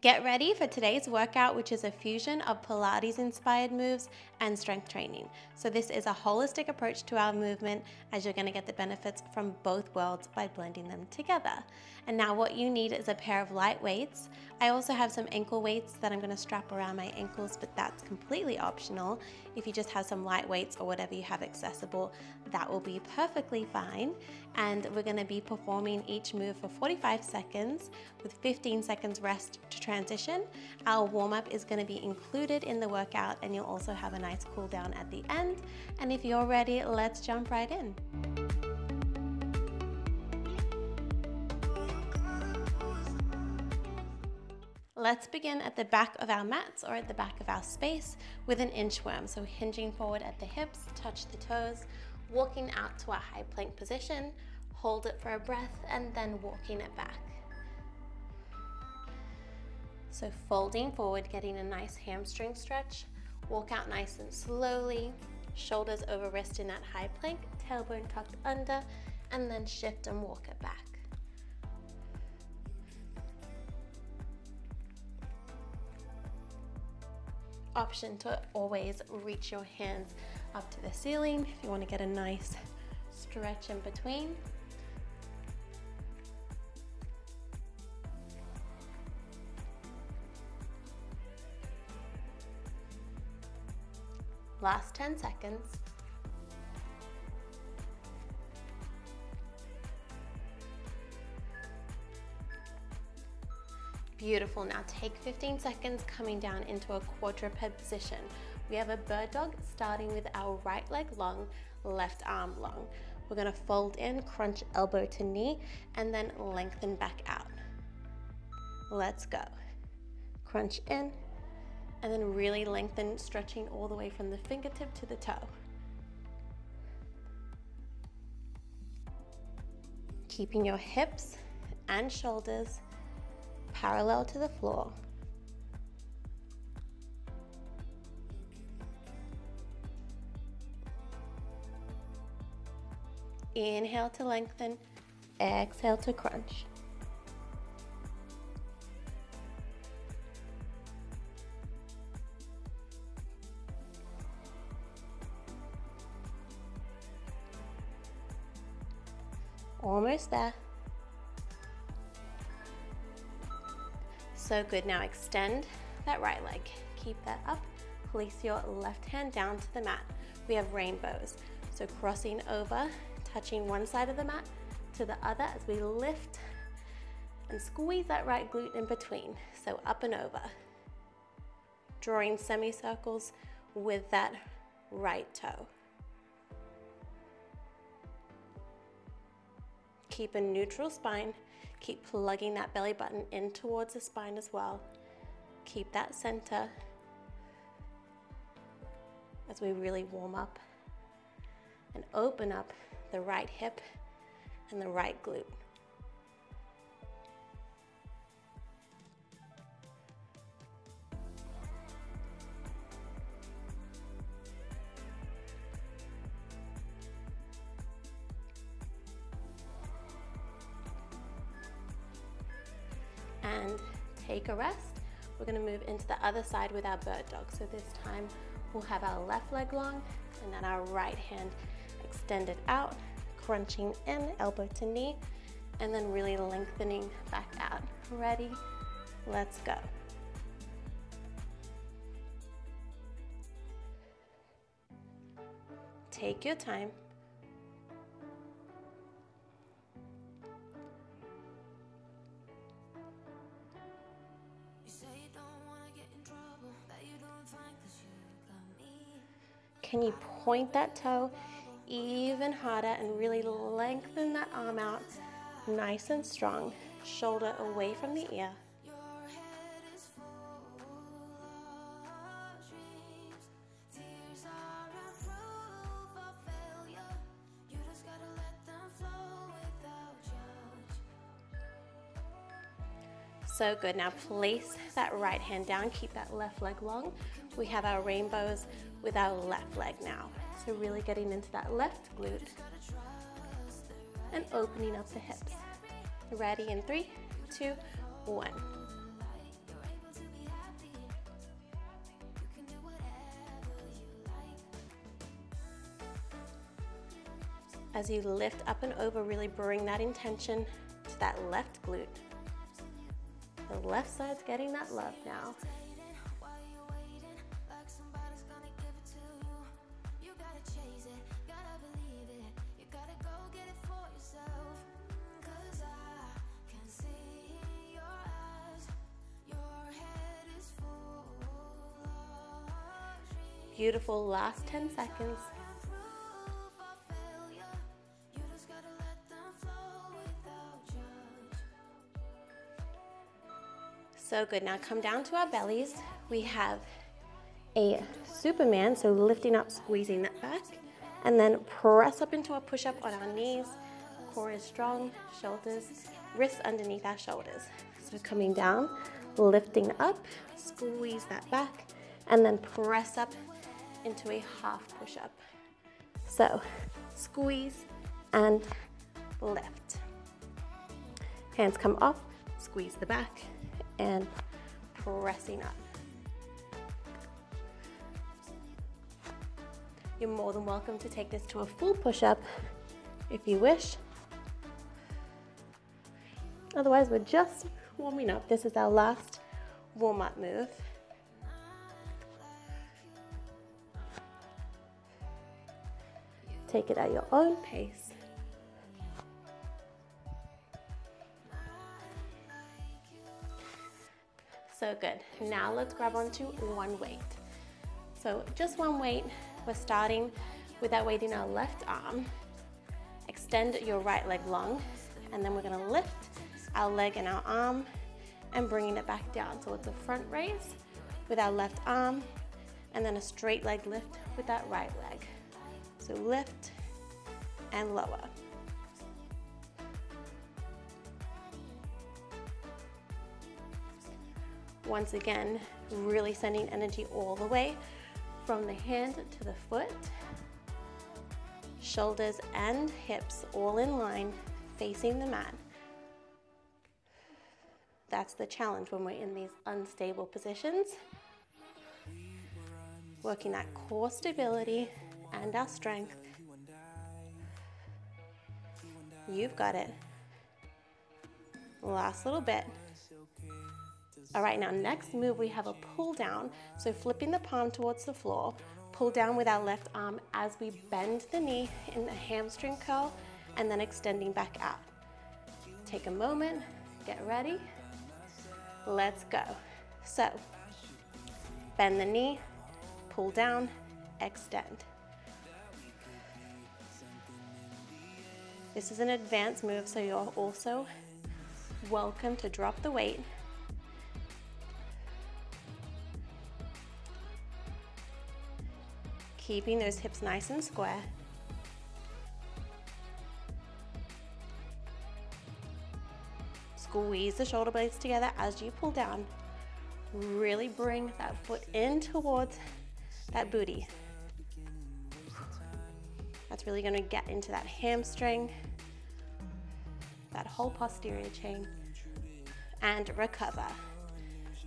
Get ready for today's workout, which is a fusion of Pilates inspired moves and strength training. So this is a holistic approach to our movement, as you're going to get the benefits from both worlds by blending them together. And now what you need is a pair of light weights. I also have some ankle weights that I'm going to strap around my ankles, but that's completely optional. If you just have some light weights or whatever you have accessible, that will be perfectly fine. And we're going to be performing each move for 45 seconds with 15 seconds rest to transition. Our warm-up is going to be included in the workout, and you'll also have a nice cool down at the end. And if you're ready, let's jump right in. Let's begin at the back of our mats or at the back of our space with an inchworm. So hinging forward at the hips, touch the toes, walking out to a high plank position, hold it for a breath, and then walking it back. So folding forward, getting a nice hamstring stretch, walk out nice and slowly, shoulders over wrist in that high plank, tailbone tucked under, and then shift and walk it back. Option to always reach your hands up to the ceiling if you want to get a nice stretch in between. Last 10 seconds. Beautiful. Now take 15 seconds coming down into a quadruped position. We have a bird dog starting with our right leg long, left arm long. We're going to fold in, crunch elbow to knee, and then lengthen back out. Let's go. Crunch in, and then really lengthen, stretching all the way from the fingertip to the toe. Keeping your hips and shoulders parallel to the floor. Inhale to lengthen, exhale to crunch. Almost there. So good. Now extend that right leg. Keep that up. Place your left hand down to the mat. We have rainbows. So crossing over, touching one side of the mat to the other as we lift and squeeze that right glute in between. So up and over. Drawing semicircles with that right toe. Keep a neutral spine. Keep plugging that belly button in towards the spine as well. Keep that center as we really warm up and open up the right hip and the right glute. And take a rest. We're going to move into the other side with our bird dog. So this time we'll have our left leg long and then our right hand extended out, crunching in, elbow to knee, and then really lengthening back out. Ready? Let's go. Take your time. Can you point that toe even harder and really lengthen that arm out nice and strong, shoulder away from the ear. So good. Now place that right hand down, keep that left leg long. We have our rainbows with our left leg now. So really getting into that left glute and opening up the hips. Ready in 3, 2, 1. As you lift up and over, really bring that intention to that left glute. The left side's getting that love now. Beautiful, last 10 seconds. So good. Now come down to our bellies. We have a Superman, so lifting up, squeezing that back, and then press up into a push-up on our knees. Core is strong, shoulders, wrists underneath our shoulders. So coming down, lifting up, squeeze that back, and then press up into a half push-up. So squeeze and lift. Hands come off, squeeze the back, and pressing up. You're more than welcome to take this to a full push-up if you wish. Otherwise, we're just warming up. This is our last warm-up move. Take it at your own pace. So good. Now let's grab onto one weight. So just one weight. We're starting with that weight in our left arm. Extend your right leg long, and then we're going to lift our leg and our arm and bringing it back down. So it's a front raise with our left arm, and then a straight leg lift with that right leg. So lift and lower. Once again, really sending energy all the way from the hand to the foot. Shoulders and hips all in line, facing the mat. That's the challenge when we're in these unstable positions. Working that core stability and our strength. You've got it. Last little bit. All right, now next move, we have a pull down. So flipping the palm towards the floor, pull down with our left arm as we bend the knee in the hamstring curl and then extending back out. Take a moment, get ready. Let's go. So bend the knee, pull down, extend. This is an advanced move, so you're also welcome to drop the weight. Keeping those hips nice and square. Squeeze the shoulder blades together as you pull down. Really bring that foot in towards that booty. That's really going to get into that hamstring, that whole posterior chain, and recover.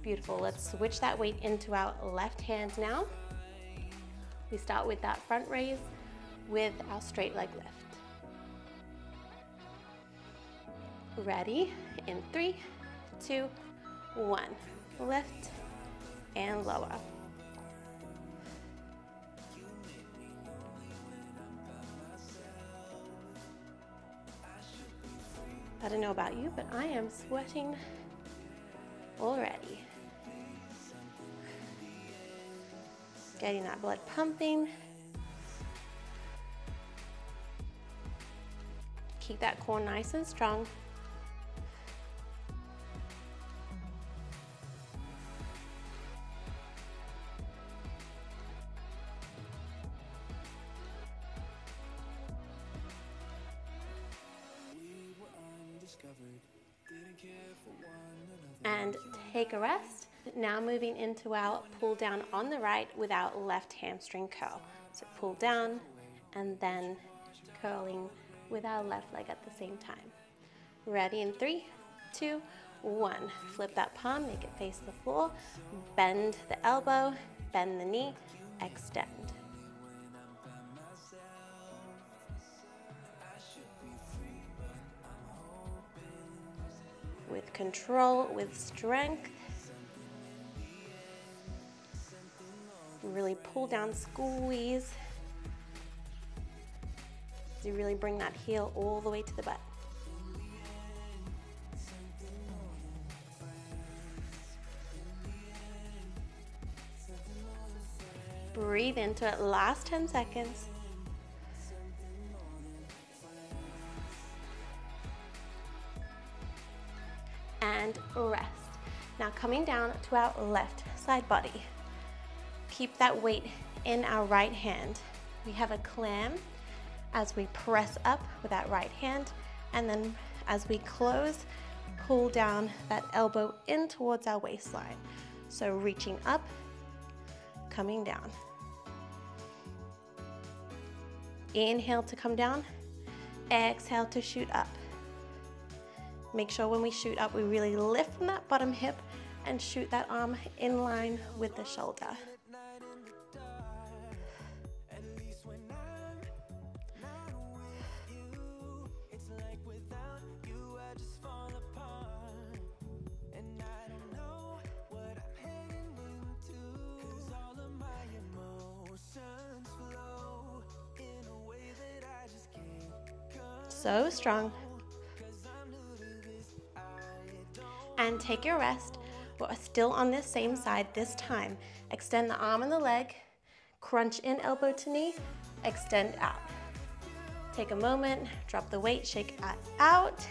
Beautiful. Let's switch that weight into our left hand now. We start with that front raise with our straight leg lift. Ready? In 3, 2, 1. Lift and lower. I don't know about you, but I am sweating already. Getting that blood pumping. Keep that core nice and strong. And take a rest. Now moving into our pull down on the right with our left hamstring curl. So pull down and then curling with our left leg at the same time. Ready in 3, 2, 1. Flip that palm, make it face the floor. Bend the elbow, bend the knee, extend. with control, with strength. Really pull down, squeeze. You really bring that heel all the way to the butt. Breathe into it, last 10 seconds. And rest. Now coming down to our left side body. Keep that weight in our right hand. We have a clam as we press up with that right hand, and then as we close, pull down that elbow in towards our waistline. So reaching up, coming down. Inhale to come down, exhale to shoot up. Make sure when we shoot up, we really lift from that bottom hip and shoot that arm in line with the shoulder. So strong. And take your rest. We're still on this same side this time. Extend the arm and the leg, crunch in elbow to knee, extend out. Take a moment, drop the weight, shake it out.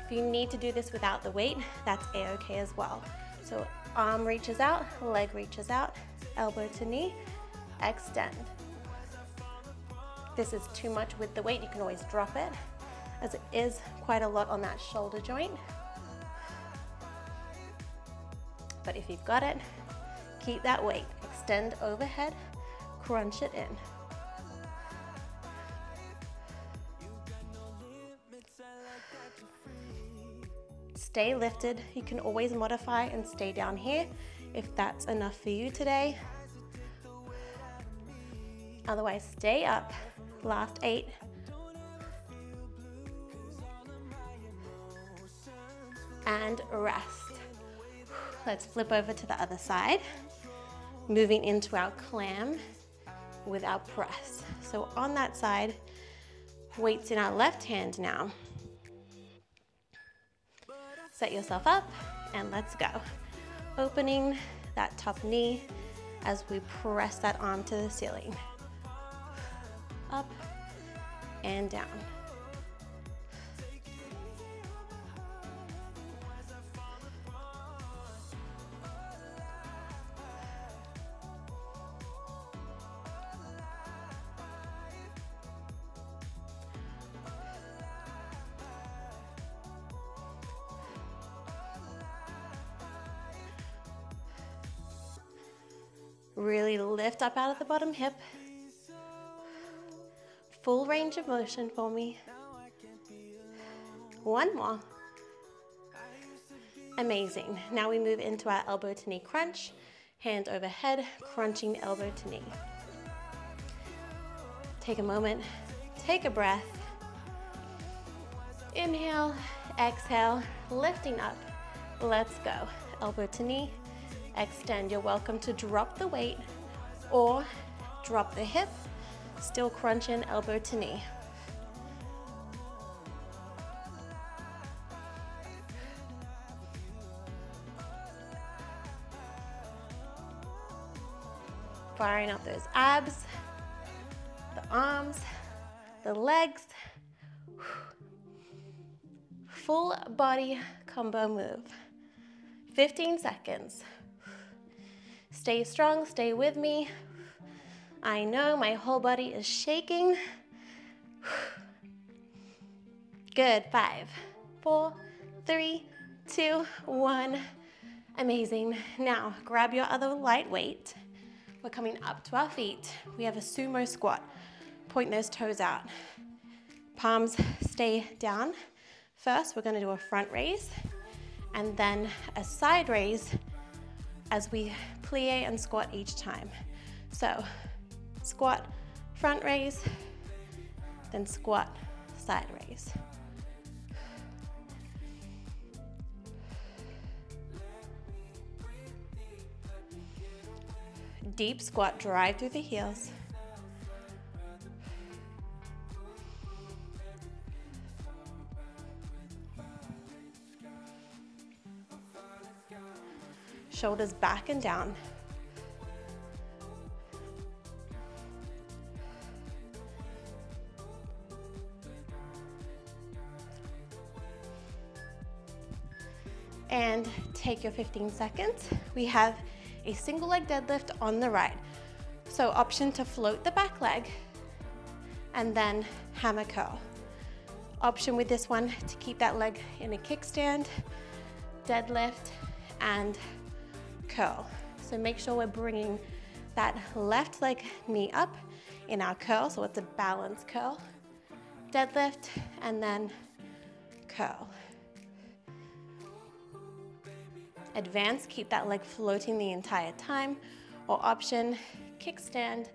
If you need to do this without the weight, that's a-okay as well. So arm reaches out, leg reaches out, elbow to knee, extend. If this is too much with the weight, you can always drop it, as it is quite a lot on that shoulder joint. But if you've got it, keep that weight. Extend overhead, crunch it in. Stay lifted. You can always modify and stay down here if that's enough for you today. Otherwise, stay up. Last 8. And rest. Let's flip over to the other side. Moving into our clam with our press. So on that side, weights in our left hand now. Set yourself up and let's go. Opening that top knee as we press that arm to the ceiling. Up and down. Really lift up out of the bottom hip. Full range of motion for me. One more. Amazing. Now we move into our elbow to knee crunch. Hand overhead, crunching elbow to knee. Take a moment, take a breath. Inhale, exhale, lifting up. Let's go. Elbow to knee. Extend. You're welcome to drop the weight or drop the hip. Still crunch in elbow to knee. Firing out those abs, the arms, the legs. Full body combo move. 15 seconds. Stay strong, stay with me. I know my whole body is shaking. Good, 5, 4, 3, 2, 1. Amazing. Now, grab your other light weight. We're coming up to our feet. We have a sumo squat. Point those toes out. Palms stay down. First, we're gonna do a front raise and then a side raise as we plie and squat each time. So, squat, front raise, then squat, side raise. Deep squat, drive through the heels. Shoulders back and down. And take your 15 seconds. We have a single leg deadlift on the right. So option to float the back leg and then hammer curl. Option with this one to keep that leg in a kickstand, deadlift, and curl. So make sure we're bringing that left leg knee up in our curl, so it's a balanced curl. Deadlift, and then curl. Advance, keep that leg floating the entire time, or option, kickstand,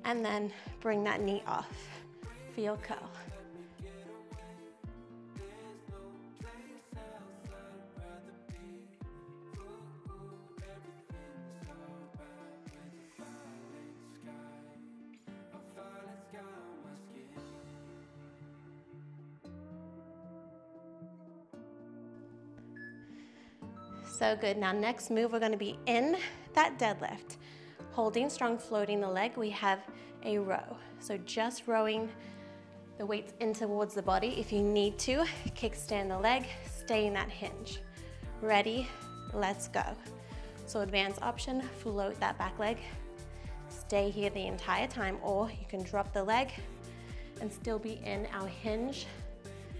and then bring that knee off for your curl. So good. Now next move, we're going to be in that deadlift. Holding strong, floating the leg, we have a row. So just rowing the weights in towards the body. If you need to, kickstand the leg, stay in that hinge. Ready? Let's go. So advanced option, float that back leg. Stay here the entire time, or you can drop the leg and still be in our hinge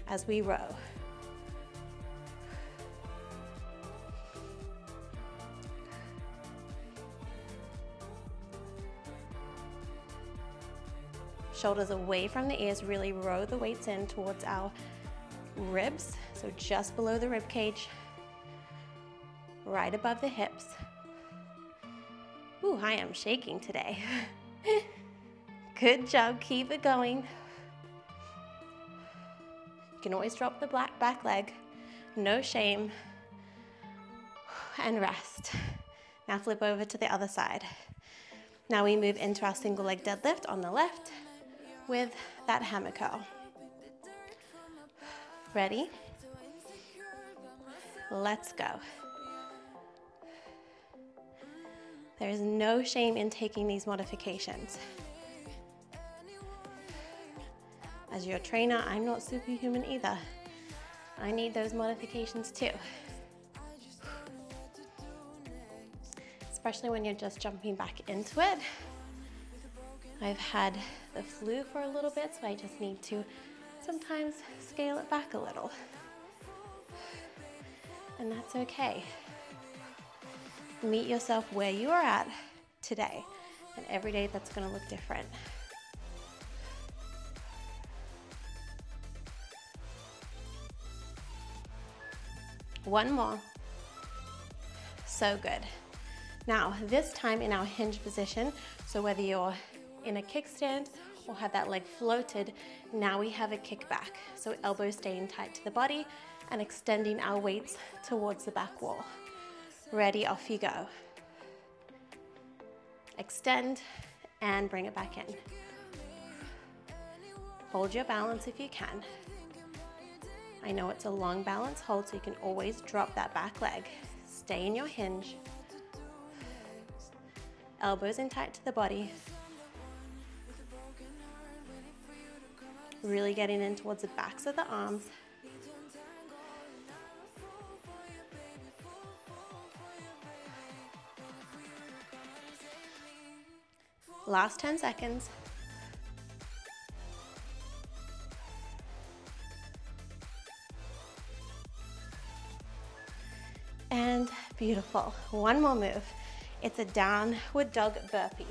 as we row. Shoulders away from the ears, really row the weights in towards our ribs, so just below the rib cage, right above the hips. Ooh, I am shaking today. Good job, keep it going. You can always drop the back leg, no shame, and rest. Now flip over to the other side. Now we move into our single leg deadlift on the left with that hammer curl. Ready? Let's go. There is no shame in taking these modifications. As your trainer, I'm not superhuman either. I need those modifications too. Especially when you're just jumping back into it. I've had the flu for a little bit, so I just need to sometimes scale it back a little. And that's okay. Meet yourself where you are at today, and every day that's going to look different. One more. So good. Now, this time in our hinge position, so whether you're in a kickstand or have that leg floated, now we have a kickback. So elbows staying tight to the body and extending our weights towards the back wall. Ready, off you go. Extend and bring it back in. Hold your balance if you can. I know it's a long balance hold, so you can always drop that back leg. Stay in your hinge. Elbows in tight to the body. Really getting in towards the backs of the arms. Last 10 seconds. And beautiful. One more move. It's a downward dog burpee.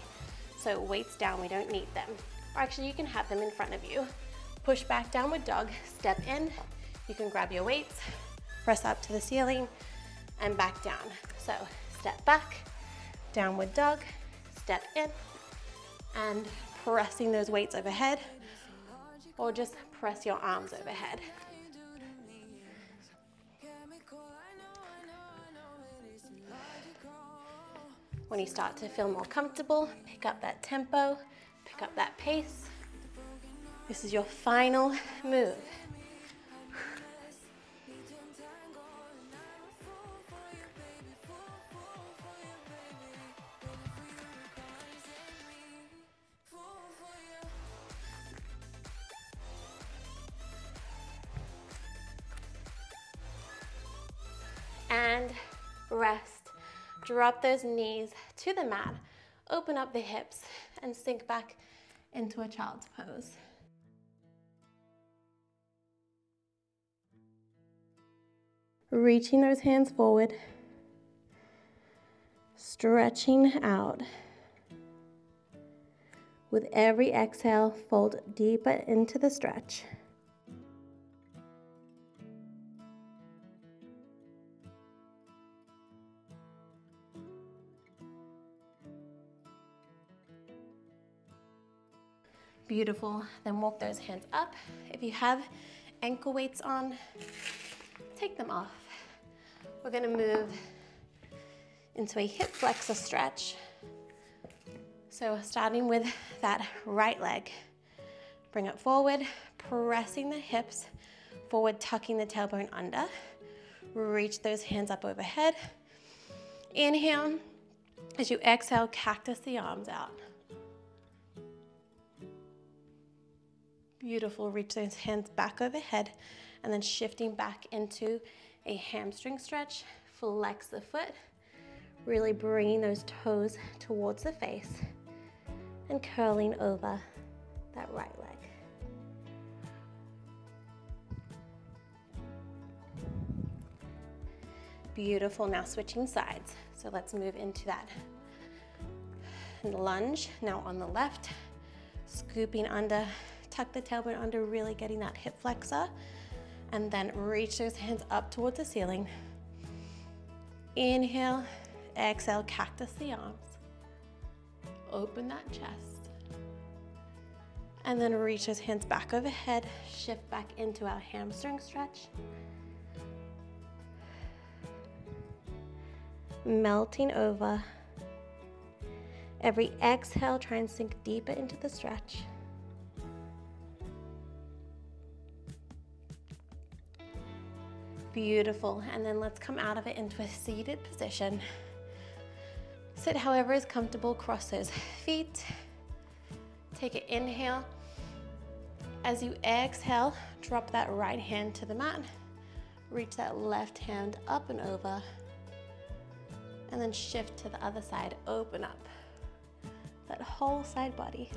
So weights down, we don't need them. Or actually, you can have them in front of you. Push back, downward dog, step in. You can grab your weights, press up to the ceiling, and back down. So step back, downward dog, step in, and pressing those weights overhead, or just press your arms overhead. When you start to feel more comfortable, pick up that tempo, pick up that pace. This is your final move. And rest. Drop those knees to the mat, open up the hips, and sink back into a child's pose. Reaching those hands forward, stretching out. With every exhale, fold deeper into the stretch. Beautiful. Then walk those hands up. If you have ankle weights on, take them off. We're going to move into a hip flexor stretch. So starting with that right leg. Bring it forward, pressing the hips forward, tucking the tailbone under. Reach those hands up overhead. Inhale. As you exhale, cactus the arms out. Beautiful. Reach those hands back overhead and then shifting back into a hamstring stretch. Flex the foot, really bringing those toes towards the face and curling over that right leg. Beautiful. Now switching sides. So let's move into that lunge. Now on the left, scooping under. Tuck the tailbone under, really getting that hip flexor, and then reach those hands up towards the ceiling. Inhale, exhale, cactus the arms. Open that chest. And then reach those hands back overhead, shift back into our hamstring stretch. Melting over. Every exhale, try and sink deeper into the stretch. Beautiful. And then let's come out of it into a seated position. Sit however is comfortable, cross those feet. Take an inhale. As you exhale, drop that right hand to the mat. Reach that left hand up and over. And then shift to the other side, open up that whole side body.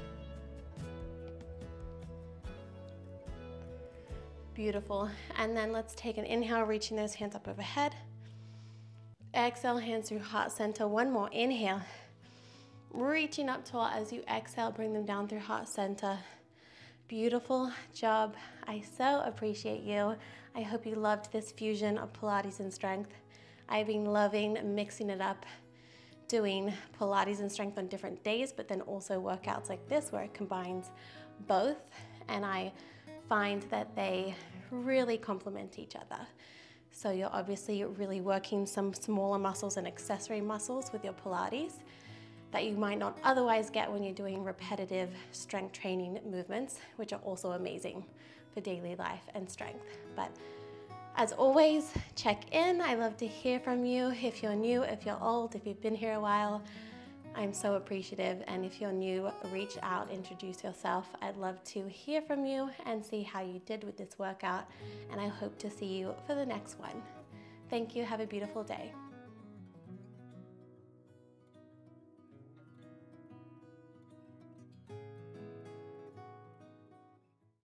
Beautiful. And then let's take an inhale, reaching those hands up overhead. Exhale, hands through heart center. One more. Inhale. Reaching up tall. As you exhale, bring them down through heart center. Beautiful job. I so appreciate you. I hope you loved this fusion of Pilates and strength. I've been loving mixing it up, doing Pilates and strength on different days, but then also workouts like this where it combines both. And I find that they really complement each other. So you're obviously really working some smaller muscles and accessory muscles with your Pilates that you might not otherwise get when you're doing repetitive strength training movements, which are also amazing for daily life and strength. But as always, check in. I love to hear from you. If you're new, if you're old, if you've been here a while, I'm so appreciative. And if you're new, reach out, introduce yourself. I'd love to hear from you and see how you did with this workout. And I hope to see you for the next one. Thank you. Have a beautiful day.